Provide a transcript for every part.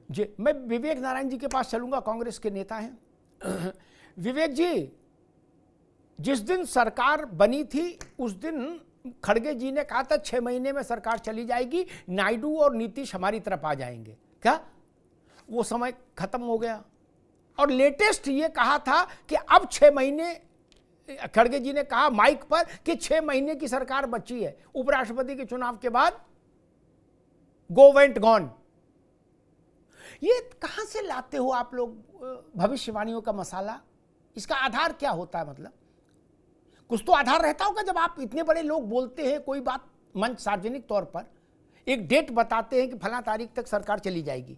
जी, मैं विवेक नारायण जी के पास चलूंगा, कांग्रेस के नेता हैं। विवेक जी, जिस दिन सरकार बनी थी उस दिन खड़गे जी ने कहा था 6 महीने में सरकार चली जाएगी, नायडू और नीतीश हमारी तरफ आ जाएंगे। क्या वो समय खत्म हो गया? और लेटेस्ट ये कहा था कि अब 6 महीने, खड़गे जी ने कहा माइक पर कि 6 महीने की सरकार बची है उपराष्ट्रपति के चुनाव के बाद। Go went gone. ये कहां से लाते हो आप लोग भविष्यवाणियों का मसाला? इसका आधार क्या होता है? मतलब कुछ तो आधार रहता होगा जब आप इतने बड़े लोग बोलते हैं कोई बात मंच सार्वजनिक तौर पर, एक डेट बताते हैं कि फला तारीख तक सरकार चली जाएगी,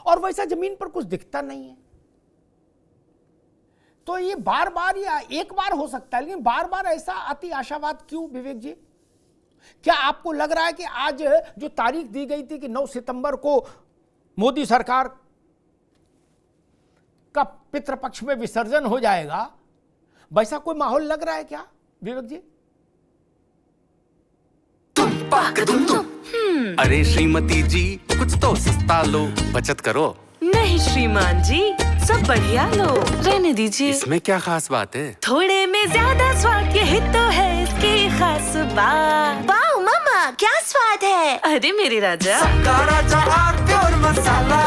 और वैसा जमीन पर कुछ दिखता नहीं है। तो ये बार बार, या एक बार हो सकता है, लेकिन बार बार ऐसा अति आशावाद क्यों विवेक जी? क्या आपको लग रहा है कि आज जो तारीख दी गई थी कि 9 सितंबर को मोदी सरकार का पितृपक्ष में विसर्जन हो जाएगा, वैसा कोई माहौल लग रहा है क्या विवेक जी? अरे श्रीमती जी, कुछ तो सस्ता लो, बचत करो। नहीं श्रीमान जी, सब बढ़िया लो, रहने दीजिए। इसमें क्या खास बात है? थोड़े में ज्यादा स्वाद, यही तो है इसकी खास बात। वाह मामा, क्या स्वाद है। अरे मेरे राजा, सबका राजा आरती और मसाला।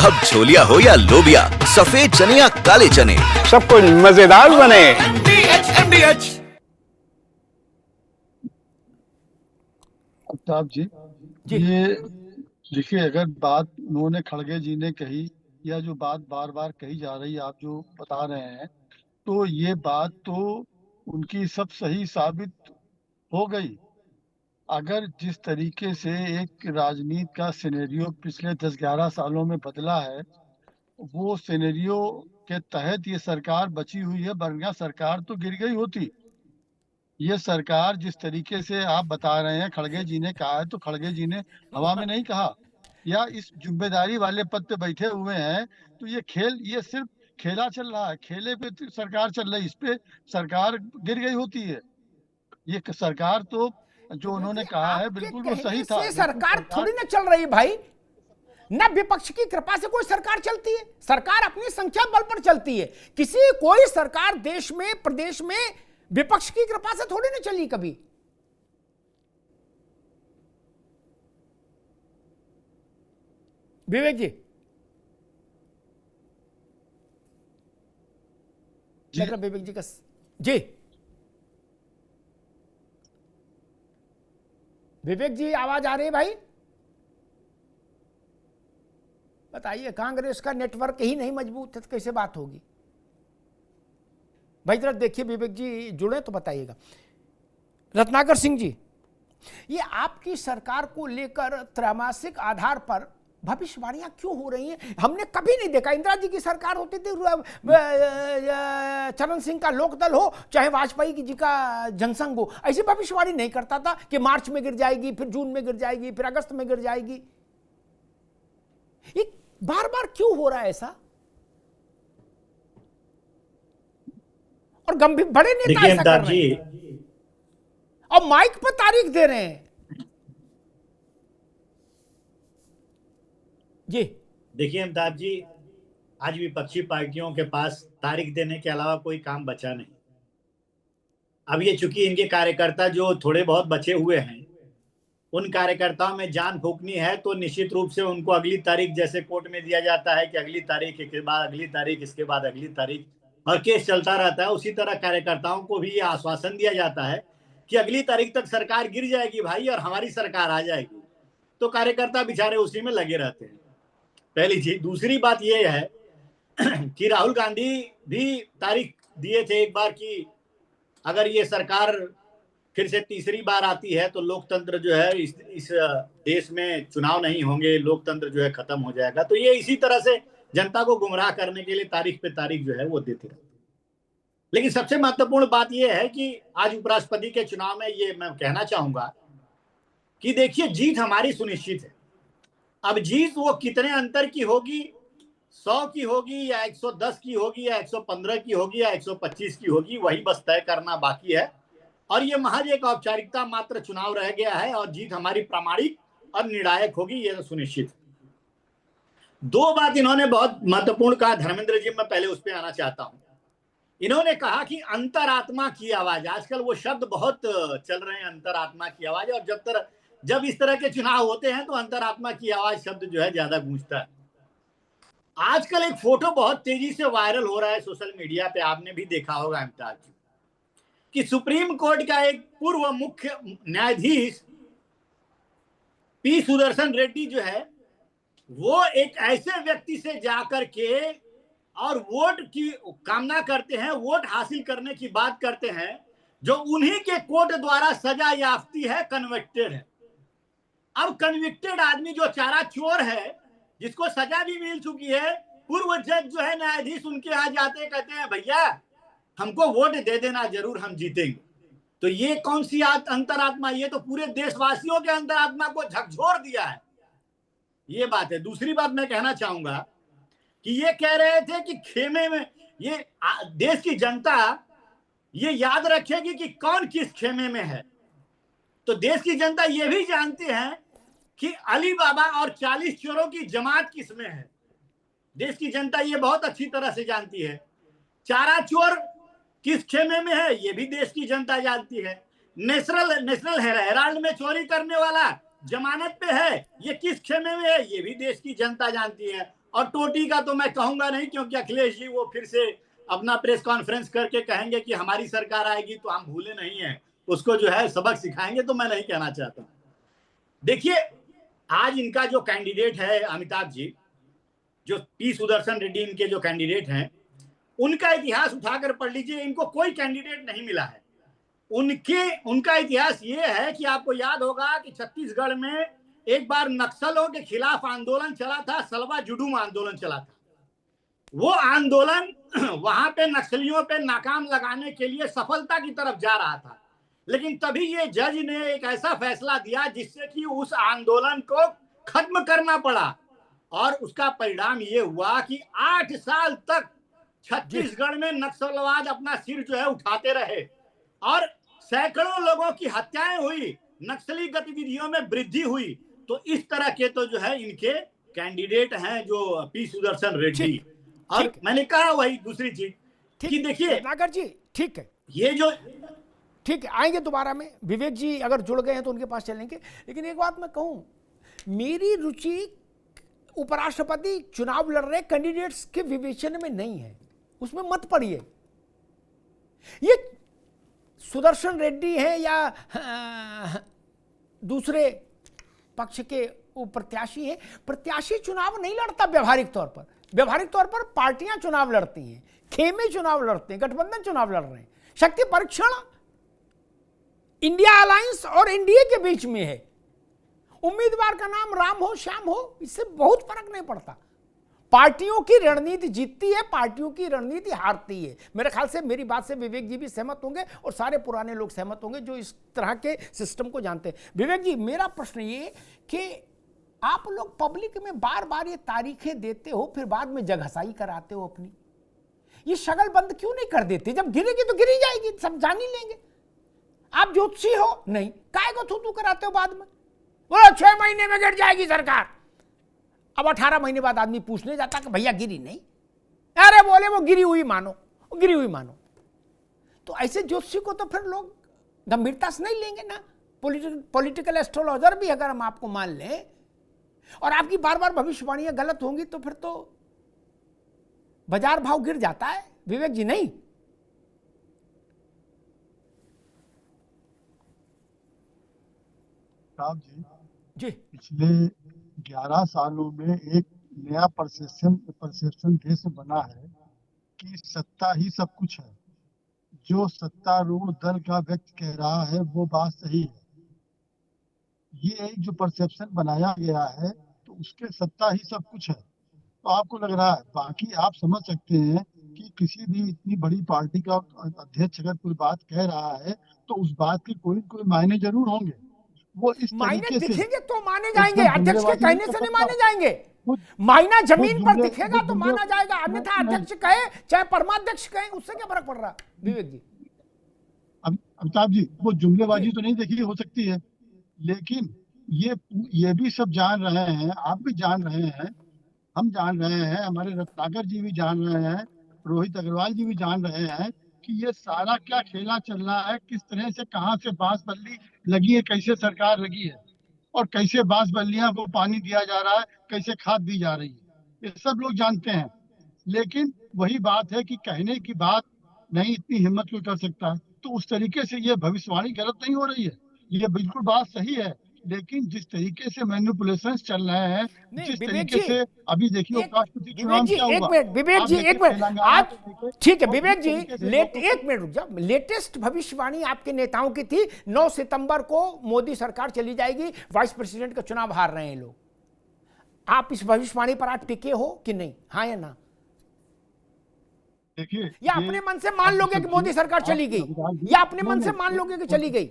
अब छोलिया हो या लोबिया, सफेद चने या काले चने, सब कुछ मजेदार बने। अमिताभ जी, ये देखिए, अगर बात उन्होंने, खड़गे जी ने कही, या जो बात बार बार कही जा रही है, आप जो बता रहे हैं, तो ये बात तो उनकी सब सही साबित हो गई। अगर जिस तरीके से एक राजनीति का सिनेरियो पिछले 10-11 सालों में बदला है, वो सिनेरियो के तहत ये सरकार बची हुई है, वरना सरकार तो गिर गई होती। ये सरकार जिस तरीके से आप बता रहे हैं, खड़गे जी ने कहा है, तो खड़गे जी ने हवा में नहीं कहा, या इस जिम्मेदारी वाले पद पे बैठे हुए हैं, तो ये सिर्फ खेला चल रहा है, खेले पे सरकार चल रही है, इस पे सरकार गिर गई होती है। ये सरकार तो जो उन्होंने कहा है बिल्कुल वो सही था। सरकार थोड़ी ना चल रही भाई, ना विपक्ष की कृपा से कोई सरकार चलती है, सरकार अपनी संख्या बल पर चलती है। कोई सरकार देश में, प्रदेश में विपक्ष की कृपा से थोड़ी ना चली कभी। विवेक जी, विवेक जी का जी, विवेक जी आवाज आ रही है भाई? बताइए, कांग्रेस का नेटवर्क ही नहीं मजबूत है तो कैसे बात होगी भाई? जरा देखिए विवेक जी जुड़े तो बताइएगा। रत्नाकर सिंह जी, ये आपकी सरकार को लेकर त्रैमासिक आधार पर भविष्यवाणियां क्यों हो रही हैं? हमने कभी नहीं देखा। इंदिरा जी की सरकार होती थी, चरण सिंह का लोकदल हो, चाहे वाजपेयी जी का जनसंघ हो, ऐसी भविष्यवाणी नहीं करता था कि मार्च में गिर जाएगी, फिर जून में गिर जाएगी, फिर अगस्त में गिर जाएगी। ये बार बार क्यों हो रहा है ऐसा? और गंभीर बड़े नेता ऐसा कर रहे हैं और माइक पर तारीख दे रहे हैं। जी देखिए अमिताभ जी, आज विपक्षी पार्टियों के पास तारीख देने के अलावा कोई काम बचा नहीं। अब ये चूंकि इनके कार्यकर्ता जो थोड़े बहुत बचे हुए हैं, उन कार्यकर्ताओं में जान फूकनी है, तो निश्चित रूप से उनको अगली तारीख, जैसे कोर्ट में दिया जाता है कि अगली तारीख के बाद अगली तारीख, इसके बाद अगली तारीख, और केस चलता रहता है, उसी तरह कार्यकर्ताओं को भी ये आश्वासन दिया जाता है कि अगली तारीख तक सरकार गिर जाएगी भाई और हमारी सरकार आ जाएगी। तो कार्यकर्ता बेचारे उसी में लगे रहते हैं, पहली चीज। दूसरी बात ये है कि राहुल गांधी भी तारीख दिए थे एक बार कि अगर ये सरकार फिर से तीसरी बार आती है तो लोकतंत्र जो है इस देश में चुनाव नहीं होंगे, लोकतंत्र जो है खत्म हो जाएगा। तो ये इसी तरह से जनता को गुमराह करने के लिए तारीख पे तारीख जो है वो देते रहते। लेकिन सबसे महत्वपूर्ण बात यह है कि आज उपराष्ट्रपति के चुनाव में ये मैं कहना चाहूंगा कि देखिए, जीत हमारी सुनिश्चित है। अब जीत वो कितने अंतर की होगी, 100 की होगी या 110 की होगी या 115 की होगी या 125 की होगी, वही बस तय करना बाकी है। और ये महज एक औपचारिकता मात्र चुनाव रह गया है और जीत हमारी प्रामाणिक और निर्णायक होगी, ये तो सुनिश्चित है। दो बात इन्होंने बहुत महत्वपूर्ण कहा धर्मेंद्र जी, मैं पहले उस पर आना चाहता हूं। इन्होंने कहा कि अंतरात्मा की आवाज, आजकल वो शब्द बहुत चल रहे हैं, अंतरात्मा की आवाज, और जब इस तरह के चुनाव होते हैं तो अंतरात्मा की आवाज शब्द जो है ज्यादा गूंजता है। आजकल एक फोटो बहुत तेजी से वायरल हो रहा है सोशल मीडिया पे, आपने भी देखा होगा अमिताभ जी, कि सुप्रीम कोर्ट का एक पूर्व मुख्य न्यायाधीश पी सुदर्शन रेड्डी जो है, वो एक ऐसे व्यक्ति से जाकर के और वोट की कामना करते हैं, वोट हासिल करने की बात करते हैं, जो उन्हीं के कोर्ट द्वारा सजा याफ्ती है, कन्विक्टेड है। अब कन्विक्टेड आदमी जो चारा चोर है, जिसको सजा भी मिल चुकी है, पूर्व जज जो है न्यायाधीश, उनके यहाँ जाते कहते हैं भैया हमको वोट दे देना, जरूर हम जीतेंगे। तो ये कौन सी अंतरात्मा, ये तो पूरे देशवासियों के अंतरात्मा को झकझोर दिया है, ये बात है। दूसरी बात मैं कहना चाहूंगा कि ये कह रहे थे कि खेमे में, ये देश की जनता ये याद रखेगी कि कौन किस खेमे में है। तो देश की जनता ये भी जानती है कि अली बाबा और 40 चोरों की जमात किस में है। देश की जनता ये बहुत अच्छी तरह से जानती है। चारा चोर किस खेमे में है, ये भी देश की जनता जानती है। नेशनल हेराल्ड में चोरी करने वाला जमानत पे है, ये किस खेमे में है, ये भी देश की जनता जानती है। और टोटी का तो मैं कहूंगा नहीं, क्योंकि अखिलेश जी वो फिर से अपना प्रेस कॉन्फ्रेंस करके कहेंगे कि हमारी सरकार आएगी तो हम भूले नहीं हैं, उसको जो है सबक सिखाएंगे, तो मैं नहीं कहना चाहता। देखिए आज इनका जो कैंडिडेट है अमिताभ जी, जो पी सुदर्शन रेड्डी इनके जो कैंडिडेट हैं, उनका इतिहास उठाकर पढ़ लीजिए, इनको कोई कैंडिडेट नहीं मिला है। उनका इतिहास ये है कि आपको याद होगा कि छत्तीसगढ़ में एक बार नक्सलों के खिलाफ आंदोलन चला था, सलवा जुडूम आंदोलन चला था। वो आंदोलन वहां पे नक्सलियों पे नाकाम लगाने के लिए सफलता की तरफ जा रहा था, लेकिन तभी ये जज ने एक ऐसा फैसला दिया जिससे कि उस आंदोलन को खत्म करना पड़ा, और उसका परिणाम ये हुआ कि 8 साल तक छत्तीसगढ़ में नक्सलवाद अपना सिर जो है उठाते रहे और सैकड़ों लोगों की हत्याएं हुई, नक्सली गतिविधियों में वृद्धि हुई। तो इस तरह के तो जो है इनके कैंडिडेट हैं जो पी सुदर्शन रेड्डी। और मैंने कहा वही दूसरी चीज कि देखिए नागर जी, ठीक है, ये जो ठीक है, आएंगे दोबारा में। विवेक जी अगर जुड़ गए हैं तो उनके पास चलेंगे, लेकिन एक बात मैं कहूं, मेरी रुचि उपराष्ट्रपति चुनाव लड़ रहे कैंडिडेट्स के विवेचन में नहीं है, उसमें मत पड़िए। ये सुदर्शन रेड्डी है या दूसरे पक्ष के वो प्रत्याशी है, प्रत्याशी चुनाव नहीं लड़ता व्यवहारिक तौर पर। व्यवहारिक तौर पर पार्टियां चुनाव लड़ती हैं, खेमे चुनाव लड़ते हैं, गठबंधन चुनाव लड़ रहे हैं। शक्ति परीक्षण इंडिया अलायंस और एनडीए के बीच में है। उम्मीदवार का नाम राम हो श्याम हो, इससे बहुत फर्क नहीं पड़ता। पार्टियों की रणनीति जीतती है, पार्टियों की रणनीति हारती है। मेरे ख्याल से मेरी बात से विवेक जी भी सहमत होंगे और सारे पुराने लोग सहमत होंगे जो इस तरह के सिस्टम को जानते हैं। विवेक जी, मेरा प्रश्न ये कि आप लोग पब्लिक में बार बार ये तारीखें देते हो, फिर बाद में जगहसाई कराते हो अपनी, ये शगल बंद क्यों नहीं कर देते? जब गिरेगी तो गिरी जाएगी, सब जान ही लेंगे। आप ज्योतिषी हो नहीं, काय को थू कराते हो बाद में, बोलो 6 महीने में गिर जाएगी सरकार। अब 18 महीने बाद आदमी पूछने जाता कि भैया गिरी नहीं, अरे बोले वो गिरी हुई मानो, गिरी हुई मानो। तो ऐसे ज्योतिषी को तो फिर लोग गंभीरता से नहीं लेंगे ना। पॉलिटिकल एस्ट्रोलॉजर भी अगर हम आपको मान लें और आपकी बार बार भविष्यवाणियां गलत होंगी तो फिर तो बाजार भाव गिर जाता है। विवेक जी नहीं? साहब जी, जी पिछले 11 सालों में एक नया परसेप्शन देश में बना है कि सत्ता ही सब कुछ है। जो सत्तारूढ़ दल का व्यक्ति कह रहा है वो बात सही है। ये एक जो परसेप्शन बनाया गया है तो उसके सत्ता ही सब कुछ है, तो आपको लग रहा है। बाकी आप समझ सकते हैं कि किसी भी इतनी बड़ी पार्टी का अध्यक्ष अगर कोई बात कह रहा है तो उस बात के कोई मायने जरूर होंगे। वो इस मायने तरीके दिखेंगे से तो माने जाएंगे, अध्यक्ष के कहने से नहीं माने जाएंगे। मायना जमीन पर दिखेगा तो माना जाएगा, अन्यथा अध्यक्ष कहे चाहे परमाध्यक्ष कहे उससे क्या फर्क पड़ रहा? विवेक जी, अमिताभ जी, वो जुमलेबाजी तो नहीं देखी हो सकती है, लेकिन ये भी सब जान रहे हैं, आप भी जान रहे हैं, हम जान रहे हैं, हमारे रत्नाकर जी भी जान रहे हैं, रोहित अग्रवाल जी भी जान रहे हैं कि ये सारा क्या खेला चल रहा है, किस तरह से, कहाँ से बांस बल्ली लगी है, कैसे सरकार लगी है और कैसे बांस बल्लियां को पानी दिया जा रहा है, कैसे खाद दी जा रही है, ये सब लोग जानते हैं। लेकिन वही बात है कि कहने की बात नहीं, इतनी हिम्मत कोई कर सकता है। तो उस तरीके से ये भविष्यवाणी गलत नहीं हो रही है, ये बिल्कुल बात सही है, लेकिन जिस तरीके से मैनिपुलेशंस चल रहे हैं, जिस तरीके से अभी देखिए राष्ट्रपति चुनाव क्या हुआ। विवेक जी एक मिनट, आप ठीक है विवेक जी, एक मिनट रुक जाओ। लेटेस्ट भविष्यवाणी आपके नेताओं की थी 9 सितंबर को मोदी सरकार चली जाएगी, वाइस प्रेसिडेंट का चुनाव हार रहे हैं लोग। आप इस भविष्यवाणी पर आज टिके हो कि नहीं, हाँ या ना? देखिए, या अपने मन से मान लोगे कि मोदी सरकार चली गई, या अपने मन से मान लोगे कि चली गई?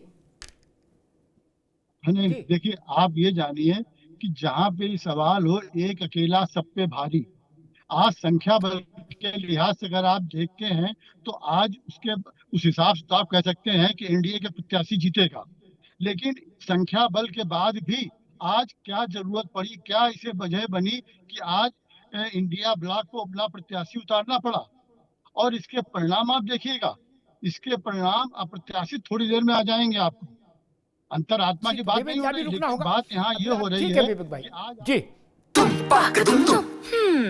नहीं, देखिए आप ये जानिए कि जहां पे सवाल हो एक अकेला सब पे भारी, आज संख्या बल के लिहाज से अगर आप देखते हैं तो आज उस हिसाब से तो आप कह सकते हैं कि एनडीए के प्रत्याशी जीतेगा, लेकिन संख्या बल के बाद भी आज क्या जरूरत पड़ी, क्या इसे वजह बनी कि आज इंडिया ब्लॉक को अपना प्रत्याशी उतारना पड़ा। और इसके परिणाम आप देखिएगा, इसके परिणाम अप्रत्याशित थोड़ी देर में आ जाएंगे आपको। अंतरात्मा की बात नहीं हो रही, लेकिन बात यहाँ ये हो रही है भाई जी।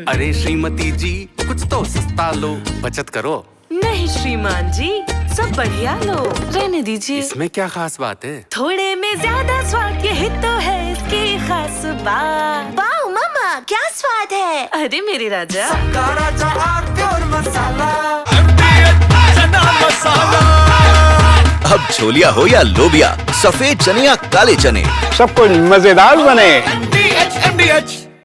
अरे श्रीमती जी कुछ तो सस्ता लो, बचत करो। नहीं श्रीमान जी, सब बढ़िया लो, रहने दीजिए। इसमें क्या खास बात है? थोड़े में ज्यादा स्वाद, यही तो है इसकी खास बात। वाह मामा, क्या स्वाद है। अरे मेरे राजा, सबका राजा और प्योर मसाला। अब छोलिया हो या लोबिया, सफेद चने या काले चने, सब कुछ मजेदार बने। MDH